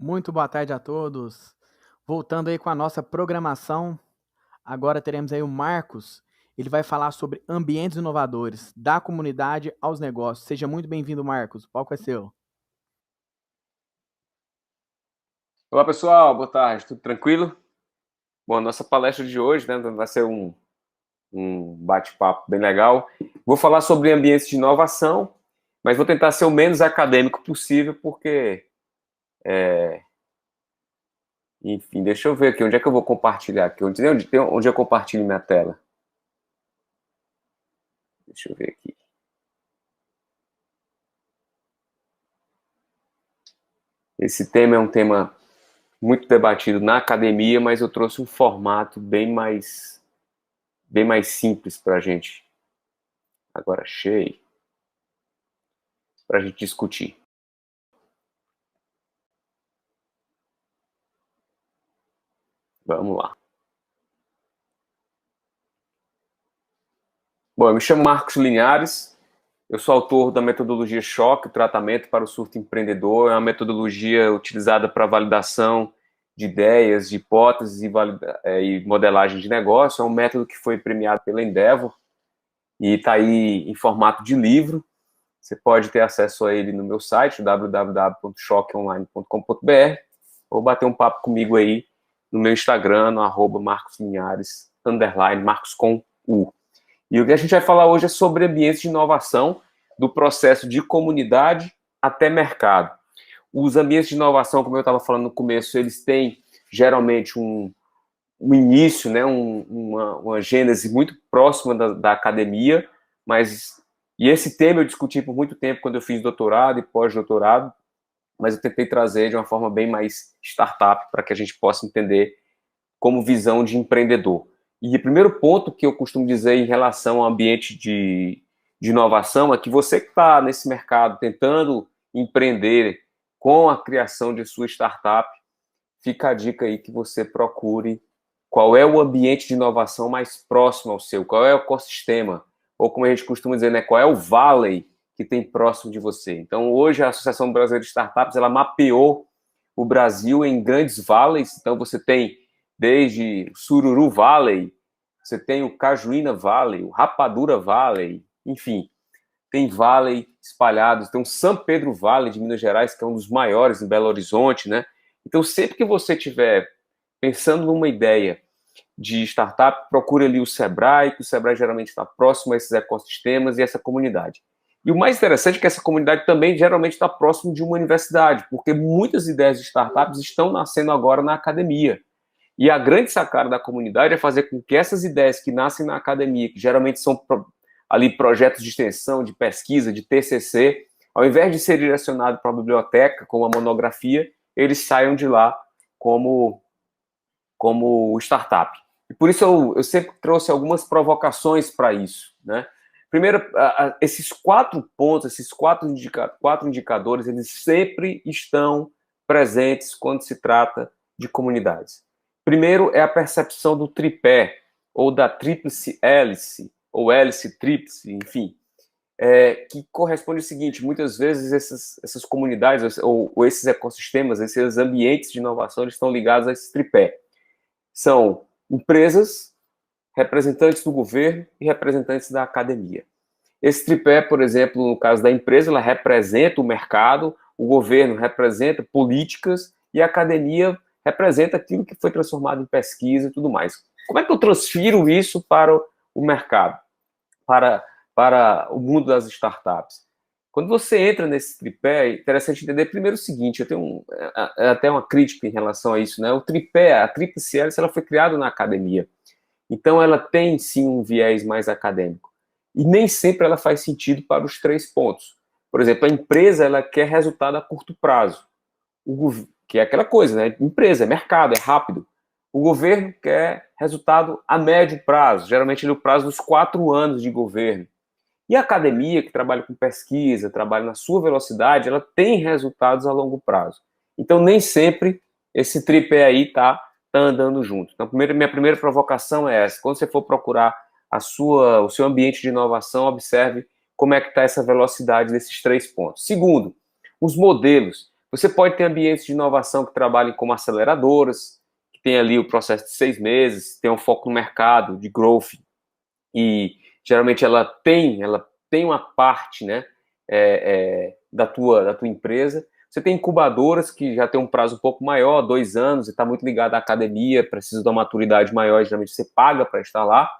Muito boa tarde a todos. Voltando aí com a nossa programação, agora teremos aí o Marcos. Ele vai falar sobre ambientes inovadores, da comunidade aos negócios. Seja muito bem-vindo, Marcos. O palco é seu. Olá pessoal, boa tarde, tudo tranquilo? Bom, a nossa palestra de hoje, né, vai ser um bate-papo bem legal. Vou falar sobre ambientes de inovação, mas vou tentar ser o menos acadêmico possível, porque, enfim, deixa eu ver aqui, onde é que eu vou compartilhar aqui? Onde eu compartilho minha tela? Deixa eu ver aqui. Esse tema é um tema muito debatido na academia, mas eu trouxe um formato bem mais simples para a gente. Agora achei, para a gente discutir. Vamos lá. Bom, eu me chamo Marcos Linhares, eu sou autor da metodologia Choque, o tratamento para o surto empreendedor. É uma metodologia utilizada para validação de ideias, de hipóteses e modelagem de negócio. É um método que foi premiado pela Endeavor e está aí em formato de livro. Você pode ter acesso a ele no meu site, www.choqueonline.com.br, ou bater um papo comigo aí no meu Instagram, no @marcoslinhares, Marcos com U. E o que a gente vai falar hoje é sobre ambientes de inovação, do processo de comunidade até mercado. Os ambientes de inovação, como eu estava falando no começo, eles têm geralmente um início, né, uma gênese muito próxima da academia, e esse tema eu discuti por muito tempo quando eu fiz doutorado e pós-doutorado, mas eu tentei trazer de uma forma bem mais startup para que a gente possa entender como visão de empreendedor. E o primeiro ponto que eu costumo dizer em relação ao ambiente de inovação é que você que está nesse mercado tentando empreender com a criação de sua startup, fica a dica aí que você procure qual é o ambiente de inovação mais próximo ao seu, qual é o ecossistema, ou como a gente costuma dizer, né, qual é o valley que tem próximo de você. Então, hoje, a Associação Brasileira de Startups, ela mapeou o Brasil em grandes valleys. Então, você tem desde Sururu Valley, você tem o Cajuína Valley, o Rapadura Valley, enfim, tem valley espalhados, tem o São Pedro Valley de Minas Gerais, que é um dos maiores em Belo Horizonte, né? Então, sempre que você estiver pensando numa ideia de startup, procure ali o Sebrae, que o Sebrae geralmente está próximo a esses ecossistemas e essa comunidade. E o mais interessante é que essa comunidade também geralmente está próximo de uma universidade, porque muitas ideias de startups estão nascendo agora na academia. E a grande sacada da comunidade é fazer com que essas ideias que nascem na academia, que geralmente são ali projetos de extensão, de pesquisa, de TCC, ao invés de ser direcionado para a biblioteca, com uma monografia, eles saiam de lá como startup. E por isso eu sempre trouxe algumas provocações para isso, né? Primeiro, esses 4 pontos, esses quatro indicadores, eles sempre estão presentes quando se trata de comunidades. Primeiro é a percepção do tripé, ou da tríplice hélice, ou hélice tríplice, enfim, que corresponde ao seguinte: muitas vezes essas comunidades ou esses ecossistemas, esses ambientes de inovação, eles estão ligados a esse tripé. São empresas, representantes do governo e representantes da academia. Esse tripé, por exemplo, no caso da empresa, ela representa o mercado, o governo representa políticas e a academia representa aquilo que foi transformado em pesquisa e tudo mais. Como é que eu transfiro isso para o mercado, para o mundo das startups? Quando você entra nesse tripé, é interessante entender primeiro o seguinte: eu tenho até uma crítica em relação a isso, né? O tripé, a tríplice hélice, ela foi criada na academia. Então, ela tem, sim, um viés mais acadêmico. E nem sempre ela faz sentido para os 3 pontos. Por exemplo, a empresa, ela quer resultado a curto prazo, que é aquela coisa, né? Empresa, é mercado, é rápido. O governo quer resultado a médio prazo, geralmente no prazo dos 4 anos de governo. E a academia, que trabalha com pesquisa, trabalha na sua velocidade, ela tem resultados a longo prazo. Então, nem sempre esse tripé aí está andando junto. Então, minha primeira provocação é essa: quando você for procurar o seu ambiente de inovação, observe como é que está essa velocidade desses 3 pontos. Segundo, os modelos. Você pode ter ambientes de inovação que trabalhem como aceleradoras, que tem ali o processo de 6 meses, tem um foco no mercado de growth, e geralmente ela tem uma parte, né, da tua empresa. Você tem incubadoras que já tem um prazo um pouco maior, 2 anos, e está muito ligado à academia, precisa de uma maturidade maior, geralmente você paga para estar lá.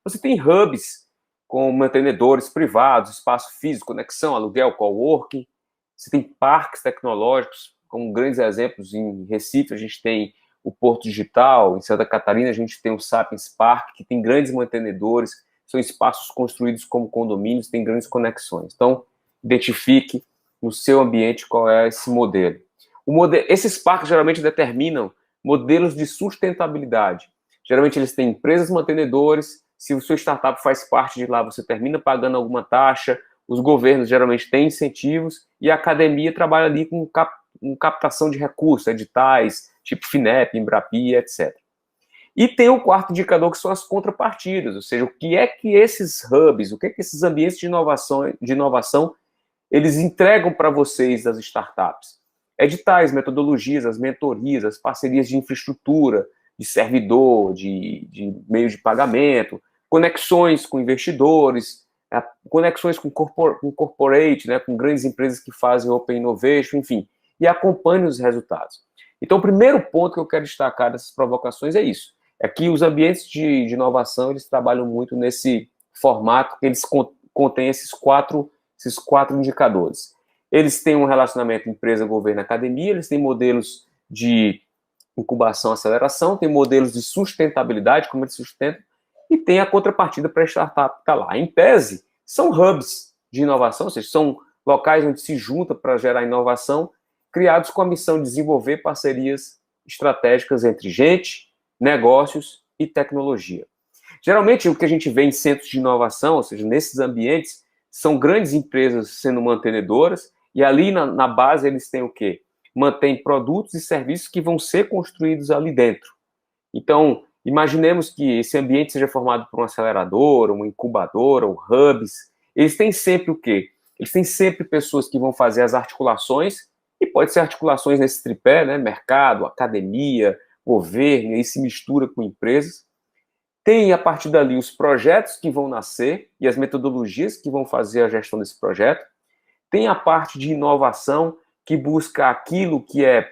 Você tem hubs com mantenedores privados, espaço físico, conexão, aluguel, coworking. Você tem parques tecnológicos, como grandes exemplos em Recife, a gente tem o Porto Digital, em Santa Catarina a gente tem o Sapiens Park, que tem grandes mantenedores, são espaços construídos como condomínios, tem grandes conexões. Então, identifique no seu ambiente qual é esse modelo. Esses parques geralmente determinam modelos de sustentabilidade. Geralmente eles têm empresas mantenedores, se o seu startup faz parte de lá, você termina pagando alguma taxa, os governos geralmente têm incentivos e a academia trabalha ali com captação de recursos, editais, tipo FINEP, Embrapi, etc. E tem o quarto indicador, que são as contrapartidas, ou seja, o que é que esses hubs, o que é que esses ambientes de inovação eles entregam para vocês, das startups. Editais, metodologias, as mentorias, as parcerias de infraestrutura, de servidor, de meio de pagamento, conexões com investidores, conexões com corporate, né, com grandes empresas que fazem Open Innovation, enfim, e acompanhe os resultados. Então, o primeiro ponto que eu quero destacar dessas provocações é isso, é que os ambientes de inovação, eles trabalham muito nesse formato, que eles contêm esses quatro indicadores. Eles têm um relacionamento empresa, governo, academia, eles têm modelos de incubação, aceleração, tem modelos de sustentabilidade, como eles sustentam, e tem a contrapartida para a startup que está lá. Em tese, são hubs de inovação, ou seja, são locais onde se junta para gerar inovação, criados com a missão de desenvolver parcerias estratégicas entre gente, negócios e tecnologia. Geralmente, o que a gente vê em centros de inovação, ou seja, nesses ambientes, são grandes empresas sendo mantenedoras, e ali na base eles têm o quê? Mantém produtos e serviços que vão ser construídos ali dentro. Então, imaginemos que esse ambiente seja formado por uma aceleradora, uma incubadora, ou hubs. Eles têm sempre o quê? Eles têm sempre pessoas que vão fazer as articulações, e pode ser articulações nesse tripé, né? Mercado, academia, governo, e aí se mistura com empresas. Tem, a partir dali, os projetos que vão nascer e as metodologias que vão fazer a gestão desse projeto. Tem a parte de inovação, que busca aquilo que é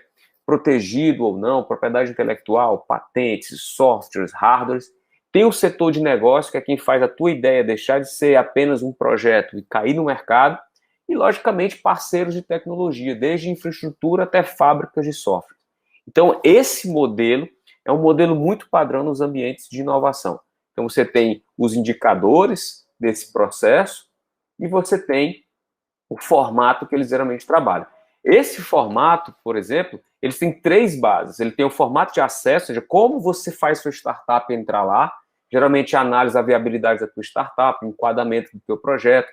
protegido ou não, propriedade intelectual, patentes, softwares, hardwares. Tem o setor de negócio, que é quem faz a tua ideia deixar de ser apenas um projeto e cair no mercado. E, logicamente, parceiros de tecnologia, desde infraestrutura até fábricas de software. Então, esse modelo é um modelo muito padrão nos ambientes de inovação. Então, você tem os indicadores desse processo e você tem o formato que eles geralmente trabalham. Esse formato, por exemplo, eles têm 3 bases. Ele tem o formato de acesso, ou seja, como você faz sua startup entrar lá. Geralmente, a análise da viabilidade da tua startup, o enquadramento do teu projeto.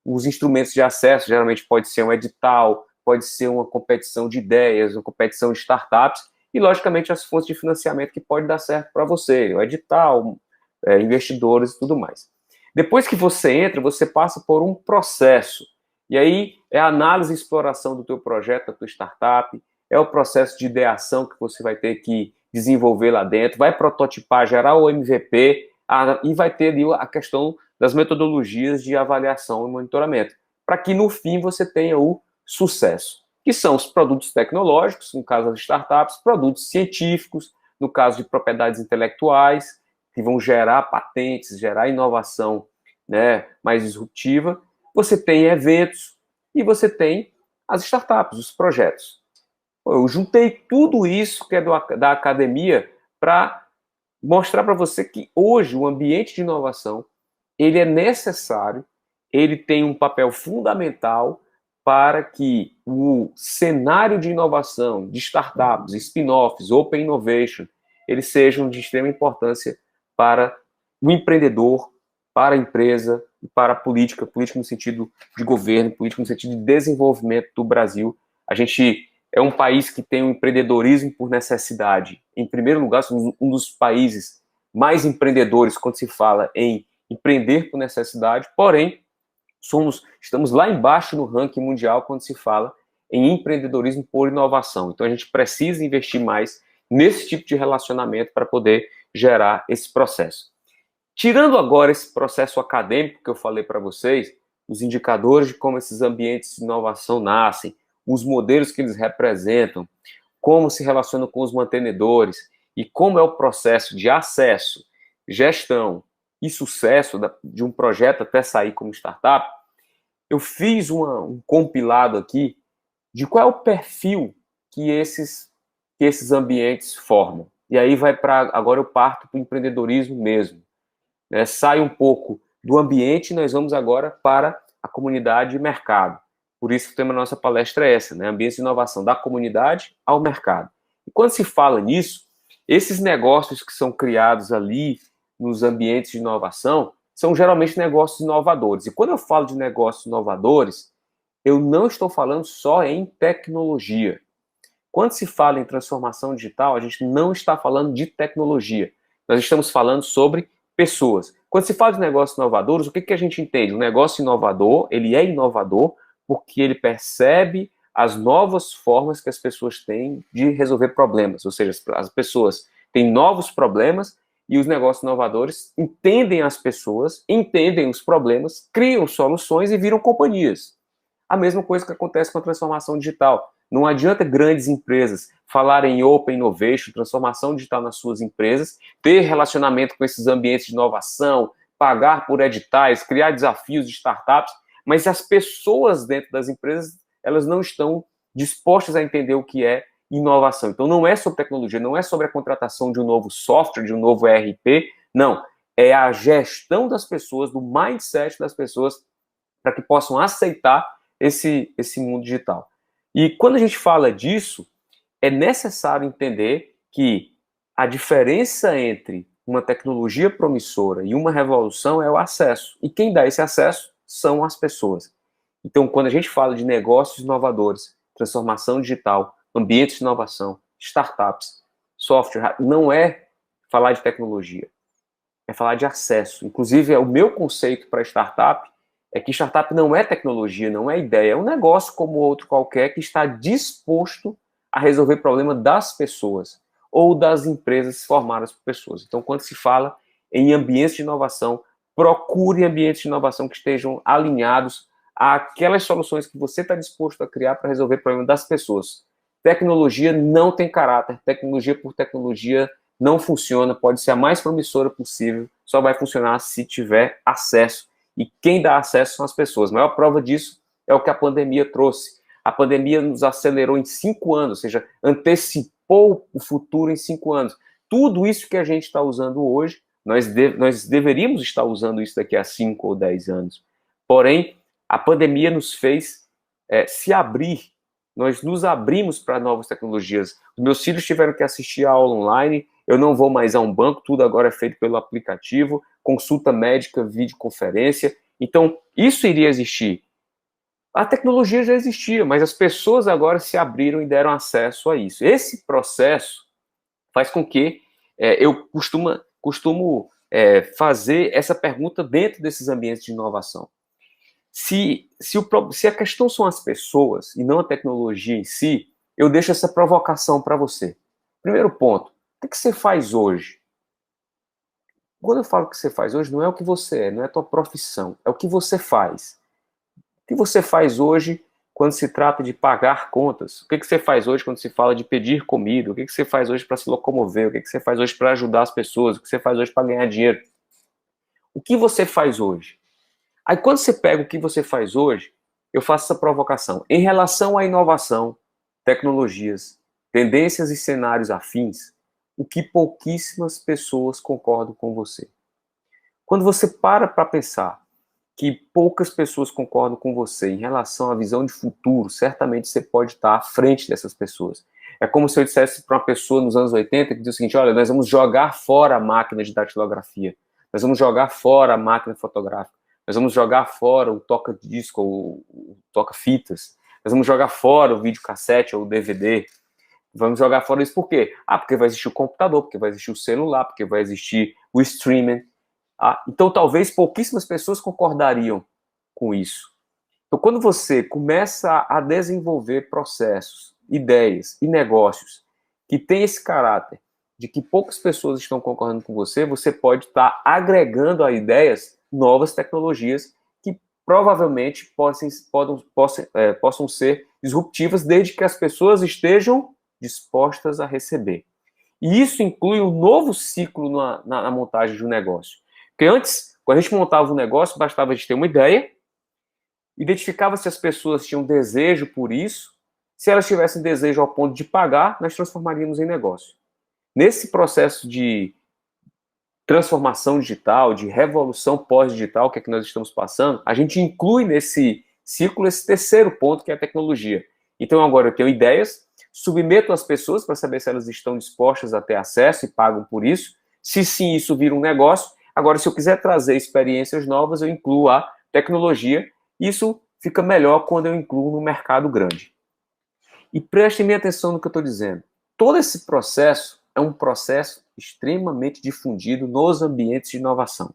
Os instrumentos de acesso, geralmente pode ser um edital, pode ser uma competição de ideias, uma competição de startups, e, logicamente, as fontes de financiamento que pode dar certo para você, o edital, investidores e tudo mais. Depois que você entra, você passa por um processo. E aí é a análise e exploração do teu projeto, da tua startup, é o processo de ideação que você vai ter que desenvolver lá dentro, vai prototipar, gerar o MVP, e vai ter ali a questão das metodologias de avaliação e monitoramento, para que no fim você tenha o sucesso, que são os produtos tecnológicos, no caso das startups, produtos científicos, no caso de propriedades intelectuais, que vão gerar patentes, gerar inovação, né, mais disruptiva. Você tem eventos e você tem as startups, os projetos. Eu juntei tudo isso que é da academia para mostrar para você que hoje o ambiente de inovação ele é necessário, ele tem um papel fundamental para que o cenário de inovação, de startups, spin-offs, open innovation, eles sejam de extrema importância para o empreendedor, para a empresa e para a política no sentido de governo, política no sentido de desenvolvimento do Brasil. A gente é um país que tem um empreendedorismo por necessidade. Em primeiro lugar, somos um dos países mais empreendedores quando se fala em empreender por necessidade, porém, estamos lá embaixo no ranking mundial quando se fala em empreendedorismo por inovação. Então, a gente precisa investir mais nesse tipo de relacionamento para poder gerar esse processo. Tirando agora esse processo acadêmico que eu falei para vocês, os indicadores de como esses ambientes de inovação nascem, os modelos que eles representam, como se relacionam com os mantenedores e como é o processo de acesso, gestão e sucesso de um projeto até sair como startup, eu fiz um compilado aqui de qual é o perfil que esses ambientes formam. E aí agora eu parto para o empreendedorismo mesmo. Né? Sai um pouco do ambiente e nós vamos agora para a comunidade e mercado. Por isso que o tema da nossa palestra é essa, né? Ambiente de inovação da comunidade ao mercado. E quando se fala nisso, esses negócios que são criados ali nos ambientes de inovação são geralmente negócios inovadores. E quando eu falo de negócios inovadores, eu não estou falando só em tecnologia. Quando se fala em transformação digital, a gente não está falando de tecnologia. Nós estamos falando sobre pessoas. Quando se fala de negócios inovadores, o que a gente entende? Um negócio inovador, ele é inovador porque ele percebe as novas formas que as pessoas têm de resolver problemas. Ou seja, as pessoas têm novos problemas e os negócios inovadores entendem as pessoas, entendem os problemas, criam soluções e viram companhias. A mesma coisa que acontece com a transformação digital. Não adianta grandes empresas falarem em Open Innovation, transformação digital nas suas empresas, ter relacionamento com esses ambientes de inovação, pagar por editais, criar desafios de startups, mas as pessoas dentro das empresas, elas não estão dispostas a entender o que é inovação. Então, não é sobre tecnologia, não é sobre a contratação de um novo software, de um novo ERP, não. É a gestão das pessoas, do mindset das pessoas, para que possam aceitar esse mundo digital. E quando a gente fala disso, é necessário entender que a diferença entre uma tecnologia promissora e uma revolução é o acesso. E quem dá esse acesso são as pessoas. Então, quando a gente fala de negócios inovadores, transformação digital, ambientes de inovação, startups, software, não é falar de tecnologia, é falar de acesso. Inclusive, o meu conceito para startup é que startup não é tecnologia, não é ideia, é um negócio como outro qualquer que está disposto a resolver o problema das pessoas ou das empresas formadas por pessoas. Então, quando se fala em ambientes de inovação, procure ambientes de inovação que estejam alinhados àquelas soluções que você está disposto a criar para resolver o problema das pessoas. Tecnologia não tem caráter, tecnologia por tecnologia não funciona, pode ser a mais promissora possível, só vai funcionar se tiver acesso. E quem dá acesso são as pessoas. A maior prova disso é o que a pandemia trouxe. A pandemia nos acelerou em 5 anos, ou seja, antecipou o futuro em 5 anos. Tudo isso que a gente está usando hoje, nós deveríamos estar usando isso daqui a 5 ou 10 anos. Porém, a pandemia nos fez se abrir. Nós nos abrimos para novas tecnologias. Os meus filhos tiveram que assistir a aula online, eu não vou mais a um banco, tudo agora é feito pelo aplicativo, consulta médica, videoconferência. Então, isso iria existir. A tecnologia já existia, mas as pessoas agora se abriram e deram acesso a isso. Esse processo faz com que eu costumo fazer essa pergunta dentro desses ambientes de inovação. Se a questão são as pessoas e não a tecnologia em si, eu deixo essa provocação para você. Primeiro ponto, o que você faz hoje? Quando eu falo que você faz hoje, não é o que você é, não é a tua profissão, é o que você faz. O que você faz hoje quando se trata de pagar contas? O que você faz hoje quando se fala de pedir comida? O que você faz hoje para se locomover? O que você faz hoje para ajudar as pessoas? O que você faz hoje para ganhar dinheiro? O que você faz hoje? Aí quando você pega o que você faz hoje, eu faço essa provocação. Em relação à inovação, tecnologias, tendências e cenários afins, o que pouquíssimas pessoas concordam com você. Quando você para pensar que poucas pessoas concordam com você em relação à visão de futuro, certamente você pode estar à frente dessas pessoas. É como se eu dissesse para uma pessoa nos anos 80 que diz o seguinte: olha, nós vamos jogar fora a máquina de datilografia, nós vamos jogar fora a máquina fotográfica, nós vamos jogar fora o toca-disco ou o toca-fitas, nós vamos jogar fora o videocassete ou o DVD. Vamos jogar fora isso por quê? Porque vai existir o computador, porque vai existir o celular, porque vai existir o streaming. Então, talvez pouquíssimas pessoas concordariam com isso. Então, quando você começa a desenvolver processos, ideias e negócios que têm esse caráter de que poucas pessoas estão concordando com você, você pode estar agregando a ideias novas tecnologias que provavelmente possam ser disruptivas desde que as pessoas estejam dispostas a receber. E isso inclui um novo ciclo na montagem de um negócio. Porque antes, quando a gente montava um negócio, bastava a gente ter uma ideia, identificava se as pessoas tinham desejo por isso. Se elas tivessem desejo ao ponto de pagar, nós transformaríamos em negócio. Nesse processo de transformação digital, de revolução pós-digital, que é que nós estamos passando, a gente inclui nesse ciclo esse terceiro ponto, que é a tecnologia. Então agora eu tenho ideias, submeto as pessoas para saber se elas estão dispostas a ter acesso e pagam por isso. Se sim, isso vira um negócio. Agora, se eu quiser trazer experiências novas, eu incluo a tecnologia. Isso fica melhor quando eu incluo no mercado grande. E prestem minha atenção no que eu estou dizendo. Todo esse processo é um processo extremamente difundido nos ambientes de inovação.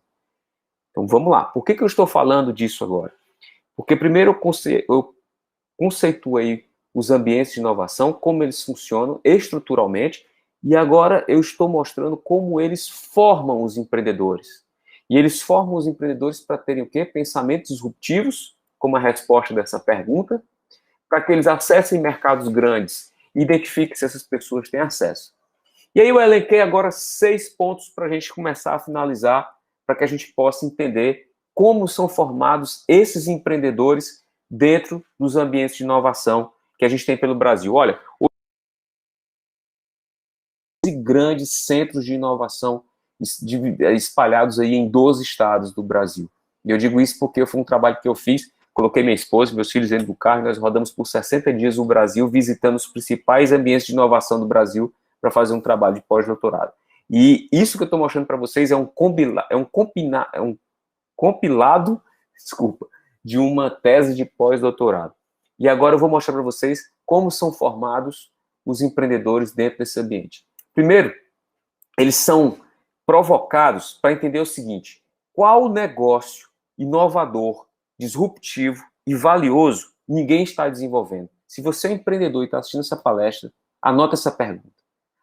Então vamos lá. Por que eu estou falando disso agora? Porque primeiro eu conceituei os ambientes de inovação, como eles funcionam estruturalmente, e agora eu estou mostrando como eles formam os empreendedores. E eles formam os empreendedores para terem o quê? Pensamentos disruptivos, como a resposta dessa pergunta, para que eles acessem mercados grandes e identifiquem se essas pessoas têm acesso. E aí eu elenquei agora 6 pontos para a gente começar a finalizar, para que a gente possa entender como são formados esses empreendedores dentro dos ambientes de inovação que a gente tem pelo Brasil. Olha, os grandes centros de inovação espalhados aí em 12 estados do Brasil. E eu digo isso porque foi um trabalho que eu fiz, coloquei minha esposa e meus filhos dentro do carro e nós rodamos por 60 dias o Brasil, visitando os principais ambientes de inovação do Brasil para fazer um trabalho de pós-doutorado. E isso que eu estou mostrando para vocês é um compilado, de uma tese de pós-doutorado. E agora eu vou mostrar para vocês como são formados os empreendedores dentro desse ambiente. Primeiro, eles são provocados para entender o seguinte: qual negócio inovador, disruptivo e valioso ninguém está desenvolvendo? Se você é um empreendedor e está assistindo essa palestra, anota essa pergunta.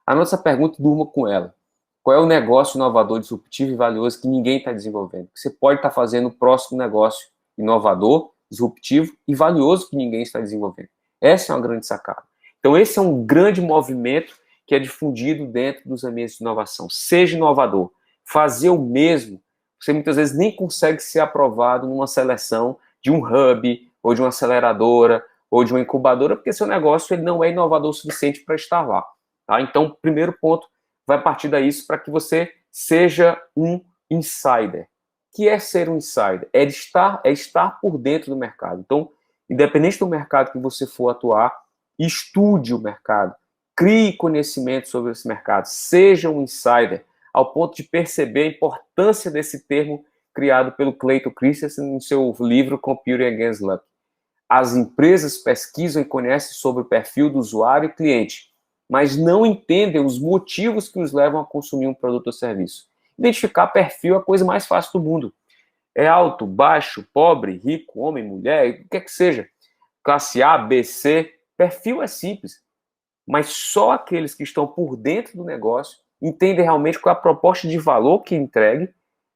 Anota essa pergunta e durma com ela. Qual é o negócio inovador, disruptivo e valioso que ninguém está desenvolvendo? Que você pode estar fazendo o próximo negócio inovador, disruptivo e valioso que ninguém está desenvolvendo. Essa é uma grande sacada. Então, esse é um grande movimento que é difundido dentro dos ambientes de inovação. Seja inovador. Fazer o mesmo, você muitas vezes nem consegue ser aprovado numa seleção de um hub, ou de uma aceleradora, ou de uma incubadora, porque seu negócio ele não é inovador o suficiente para estar lá. Tá? Então, primeiro ponto, vai partir daí para que você seja um insider. O que é ser um insider? É estar por dentro do mercado. Então, independente do mercado que você for atuar, estude o mercado, crie conhecimento sobre esse mercado, seja um insider, ao ponto de perceber a importância desse termo criado pelo Clayton Christensen no seu livro Computing Against Luck. As empresas pesquisam e conhecem sobre o perfil do usuário e cliente, mas não entendem os motivos que os levam a consumir um produto ou serviço. Identificar perfil é a coisa mais fácil do mundo. É alto, baixo, pobre, rico, homem, mulher, o que é que seja. Classe A, B, C. Perfil é simples. Mas só aqueles que estão por dentro do negócio entendem realmente qual é a proposta de valor que é entregue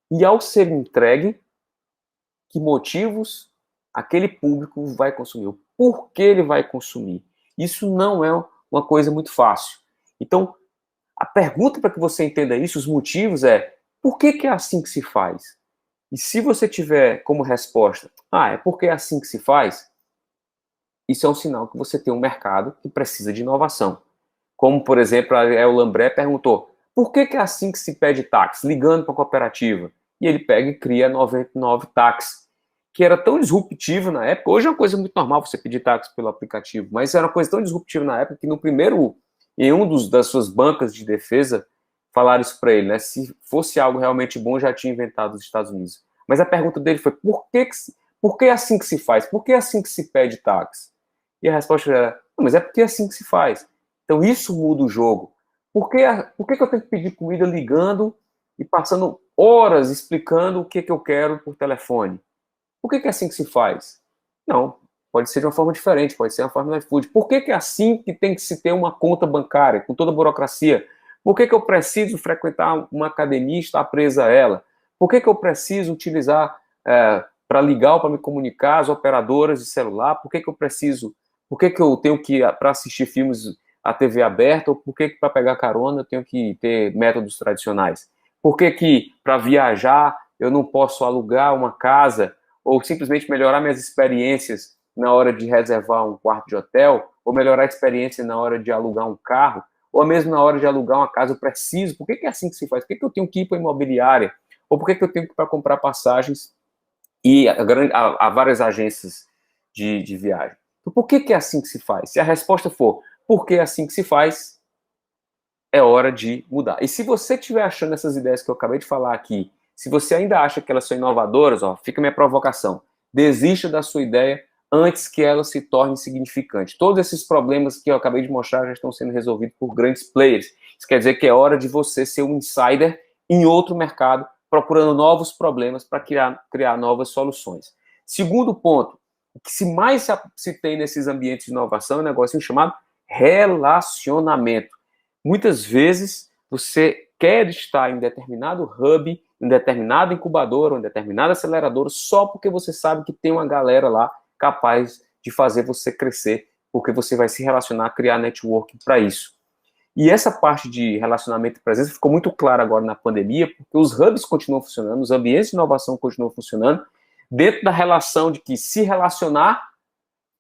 e, ao ser entregue, que motivos aquele público vai consumir. Por que ele vai consumir. Isso não é uma coisa muito fácil. Então, a pergunta para que você entenda isso, os motivos é: por que é assim que se faz? E se você tiver como resposta, é porque é assim que se faz, isso é um sinal que você tem um mercado que precisa de inovação. Como, por exemplo, a El Lambré perguntou: por que é assim que se pede táxi? Ligando para a cooperativa. E ele pega e cria 99 táxis, que era tão disruptivo na época. Hoje é uma coisa muito normal você pedir táxi pelo aplicativo, mas era uma coisa tão disruptiva na época que em das suas bancas de defesa, falaram isso para ele, né? Se fosse algo realmente bom, já tinha inventado os Estados Unidos. Mas a pergunta dele foi: por que é assim que se faz? Por que é assim que se pede táxi? E a resposta era: mas é porque é assim que se faz. Então isso muda o jogo. Por que eu tenho que pedir comida ligando e passando horas explicando o que eu quero por telefone? Por que é assim que se faz? Não, pode ser de uma forma diferente, pode ser uma forma do iFood. Por que é assim que tem que se ter uma conta bancária, com toda a burocracia? Por que eu preciso frequentar uma academia e estar presa a ela? Por que eu preciso utilizar para ligar ou para me comunicar as operadoras de celular? Por que eu preciso? Por que eu tenho que, para assistir filmes, a TV aberta? Ou por que para pegar carona eu tenho que ter métodos tradicionais? Por que para viajar eu não posso alugar uma casa ou simplesmente melhorar minhas experiências na hora de reservar um quarto de hotel, ou melhorar a experiência na hora de alugar um carro, ou mesmo na hora de alugar uma casa, eu preciso? Por que é assim que se faz? Por que eu tenho que ir para a imobiliária? Ou por que eu tenho que ir para comprar passagens e há várias agências de viagem? Então, por que é assim que se faz? Se a resposta for porque é assim que se faz, é hora de mudar. E se você estiver achando essas ideias que eu acabei de falar aqui, se você ainda acha que elas são inovadoras, ó, fica a minha provocação. Desista da sua ideia antes que ela se torne significante. Todos esses problemas que eu acabei de mostrar já estão sendo resolvidos por grandes players. Isso quer dizer que é hora de você ser um insider em outro mercado, procurando novos problemas para criar novas soluções. Segundo ponto, o que mais se tem nesses ambientes de inovação é um negócio chamado relacionamento. Muitas vezes você quer estar em determinado hub, em determinada incubadora, ou em determinada aceleradora, só porque você sabe que tem uma galera lá capaz de fazer você crescer, porque você vai se relacionar, criar networking para isso. E essa parte de relacionamento e presença ficou muito clara agora na pandemia, porque os hubs continuam funcionando, os ambientes de inovação continuam funcionando, dentro da relação de que se relacionar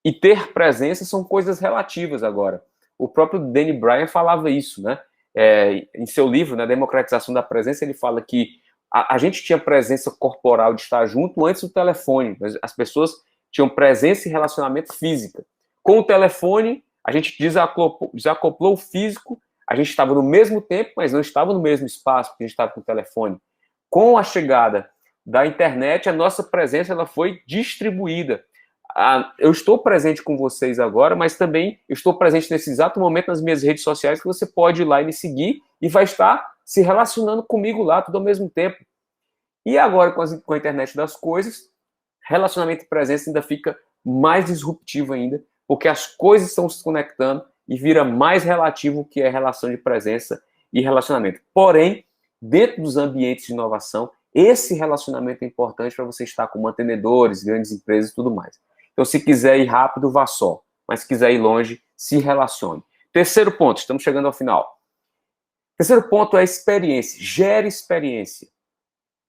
e ter presença são coisas relativas agora. O próprio Danny Bryan falava isso, né? Em seu livro, na Democratização da Presença, ele fala que a gente tinha presença corporal de estar junto antes do telefone. As pessoas tinham presença e relacionamento física. Com o telefone, a gente desacoplou o físico, a gente estava no mesmo tempo, mas não estava no mesmo espaço, porque a gente estava com o telefone. Com a chegada da internet, a nossa presença ela foi distribuída. Eu estou presente com vocês agora, mas também eu estou presente nesse exato momento nas minhas redes sociais, que você pode ir lá e me seguir e vai estar se relacionando comigo lá tudo ao mesmo tempo. E agora, com a internet das coisas, relacionamento e presença ainda fica mais disruptivo ainda, porque as coisas estão se conectando e vira mais relativo o que é relação de presença e relacionamento. Porém, dentro dos ambientes de inovação, esse relacionamento é importante para você estar com mantenedores, grandes empresas e tudo mais. Então, se quiser ir rápido, vá só. Mas se quiser ir longe, se relacione. Terceiro ponto, estamos chegando ao final. Terceiro ponto é experiência. Gere experiência.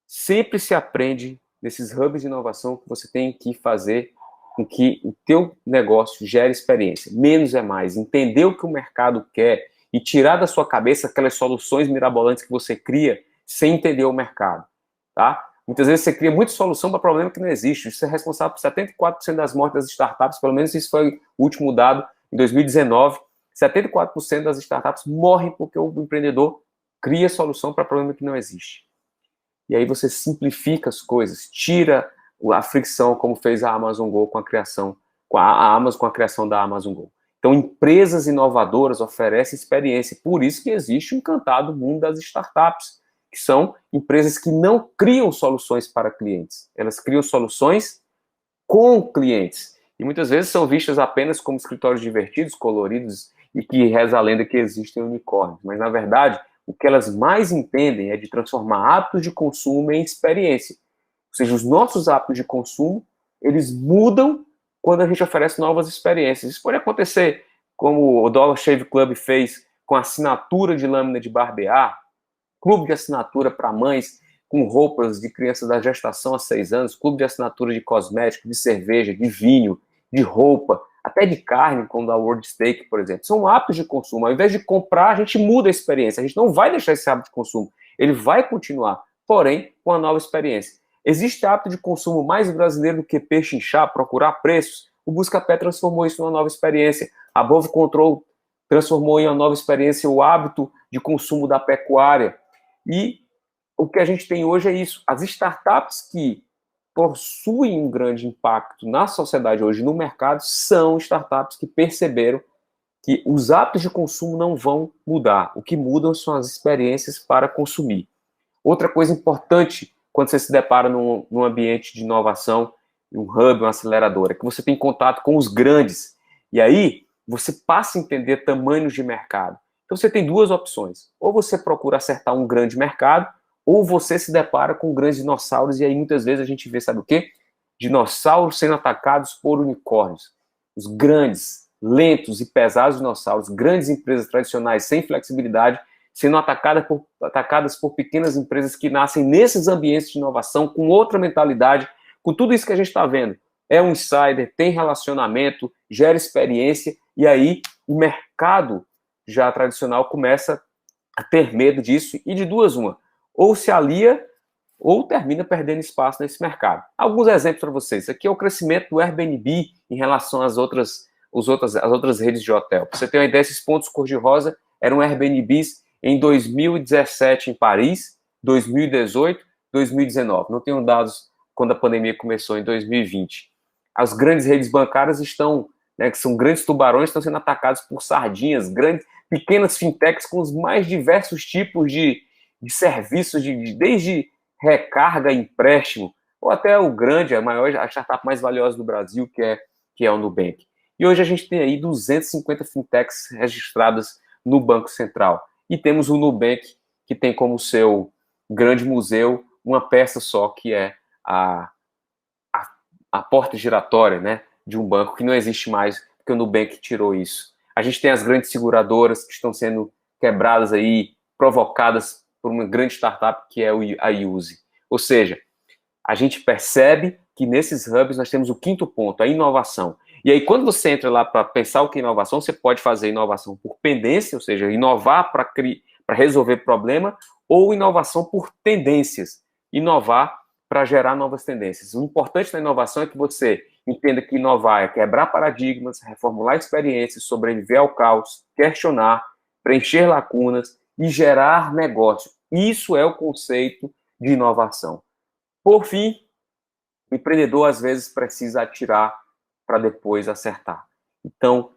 Sempre se aprende nesses hubs de inovação que você tem que fazer com que o teu negócio gere experiência. Menos é mais. Entender o que o mercado quer e tirar da sua cabeça aquelas soluções mirabolantes que você cria sem entender o mercado. Tá? Muitas vezes você cria muita solução para problema que não existe. Isso é responsável por 74% das mortes das startups, pelo menos isso foi o último dado em 2019. 74% das startups morrem porque o empreendedor cria solução para problema que não existe. E aí você simplifica as coisas, tira a fricção, como fez a Amazon Go com a criação, a Amazon com a criação da Amazon Go. Então, empresas inovadoras oferecem experiência. Por isso que existe o encantado mundo das startups, que são empresas que não criam soluções para clientes. Elas criam soluções com clientes. E muitas vezes são vistas apenas como escritórios divertidos, coloridos, e que reza a lenda que existem unicórnios. Mas, na verdade, o que elas mais entendem é de transformar hábitos de consumo em experiência. Ou seja, os nossos hábitos de consumo, eles mudam quando a gente oferece novas experiências. Isso pode acontecer, como o Dollar Shave Club fez com assinatura de lâmina de barbear, clube de assinatura para mães com roupas de crianças da gestação a 6 anos, clube de assinatura de cosméticos, de cerveja, de vinho, de roupa, até de carne, como da World Steak, por exemplo. São hábitos de consumo. Ao invés de comprar, a gente muda a experiência. A gente não vai deixar esse hábito de consumo. Ele vai continuar, porém, com a nova experiência. Existe hábito de consumo mais brasileiro do que pechinchar, procurar preços? O Buscapé transformou isso numa nova experiência. A Above Control transformou em uma nova experiência o hábito de consumo da pecuária. E o que a gente tem hoje é isso. As startups que possuem um grande impacto na sociedade hoje, no mercado, são startups que perceberam que os hábitos de consumo não vão mudar. O que mudam são as experiências para consumir. Outra coisa importante, quando você se depara num ambiente de inovação, um hub, uma aceleradora, que você tem contato com os grandes. E aí, você passa a entender tamanhos de mercado. Então, você tem duas opções. Ou você procura acertar um grande mercado, ou você se depara com grandes dinossauros, e aí muitas vezes a gente vê, sabe o quê? Dinossauros sendo atacados por unicórnios. Os grandes, lentos e pesados dinossauros, grandes empresas tradicionais sem flexibilidade, sendo atacadas por pequenas empresas que nascem nesses ambientes de inovação, com outra mentalidade, com tudo isso que a gente está vendo. É um insider, tem relacionamento, gera experiência, e aí o mercado já tradicional começa a ter medo disso, e de duas uma, ou se alia ou termina perdendo espaço nesse mercado. Alguns exemplos para vocês. Aqui é o crescimento do Airbnb em relação às outras redes de hotel. Para você ter uma ideia, esses pontos cor-de-rosa eram Airbnbs em 2017 em Paris, 2018, 2019. Não tenho dados quando a pandemia começou em 2020. As grandes redes bancárias estão, né, que são grandes tubarões, estão sendo atacados por sardinhas, pequenas fintechs com os mais diversos tipos de serviços, desde recarga, empréstimo, ou até o grande, a startup mais valiosa do Brasil, que é o Nubank. E hoje a gente tem aí 250 fintechs registradas no Banco Central. E temos o Nubank, que tem como seu grande museu uma peça só, que é a porta giratória, né, de um banco, que não existe mais, porque o Nubank tirou isso. A gente tem as grandes seguradoras que estão sendo quebradas aí, provocadas por uma grande startup que é a Use. Ou seja, a gente percebe que nesses hubs nós temos o quinto ponto, a inovação. E aí, quando você entra lá para pensar o que é inovação, você pode fazer inovação por pendência, ou seja, inovar para resolver problema, ou inovação por tendências, inovar para gerar novas tendências. O importante da inovação é que você entenda que inovar é quebrar paradigmas, reformular experiências, sobreviver ao caos, questionar, preencher lacunas e gerar negócio. Isso é o conceito de inovação. Por fim, o empreendedor às vezes precisa atirar para depois acertar. Então,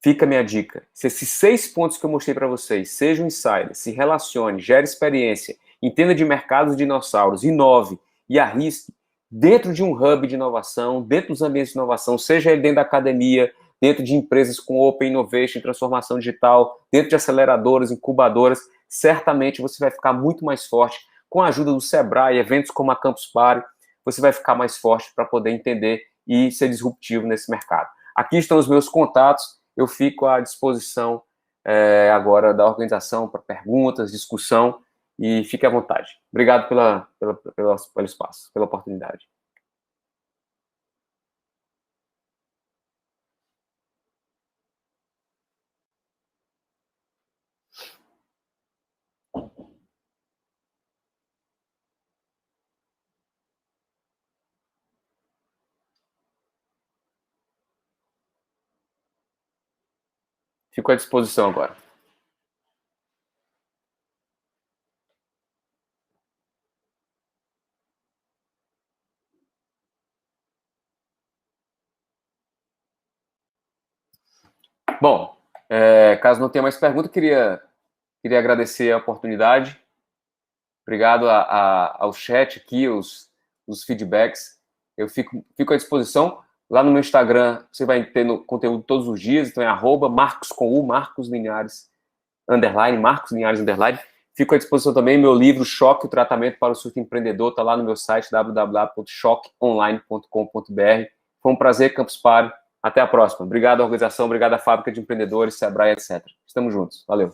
fica a minha dica. Se esses 6 pontos que eu mostrei para vocês, seja um insider, se relacione, gere experiência, entenda de mercados de dinossauros, inove e arrisque dentro de um hub de inovação, dentro dos ambientes de inovação, seja ele dentro da academia, dentro de empresas com Open Innovation, transformação digital, dentro de aceleradoras, incubadoras, certamente você vai ficar muito mais forte com a ajuda do Sebrae, eventos como a Campus Party, você vai ficar mais forte para poder entender e ser disruptivo nesse mercado. Aqui estão os meus contatos, eu fico à disposição agora da organização para perguntas, discussão, e fique à vontade. Obrigado pelo espaço, pela oportunidade. Fico à disposição agora. Bom, caso não tenha mais pergunta, queria agradecer a oportunidade. Obrigado ao chat aqui, os feedbacks. Eu fico à disposição. Lá no meu Instagram, você vai ter conteúdo todos os dias, então é @Marcos com U, Marcos Linhares, _ Marcos Linhares, _ Fico à disposição também, meu livro Choque, o Tratamento para o Surto Empreendedor, está lá no meu site, www.choqueonline.com.br. Foi um prazer, Campus Party. Até a próxima. Obrigado à organização, obrigado à Fábrica de Empreendedores, Sebrae, etc. Estamos juntos. Valeu.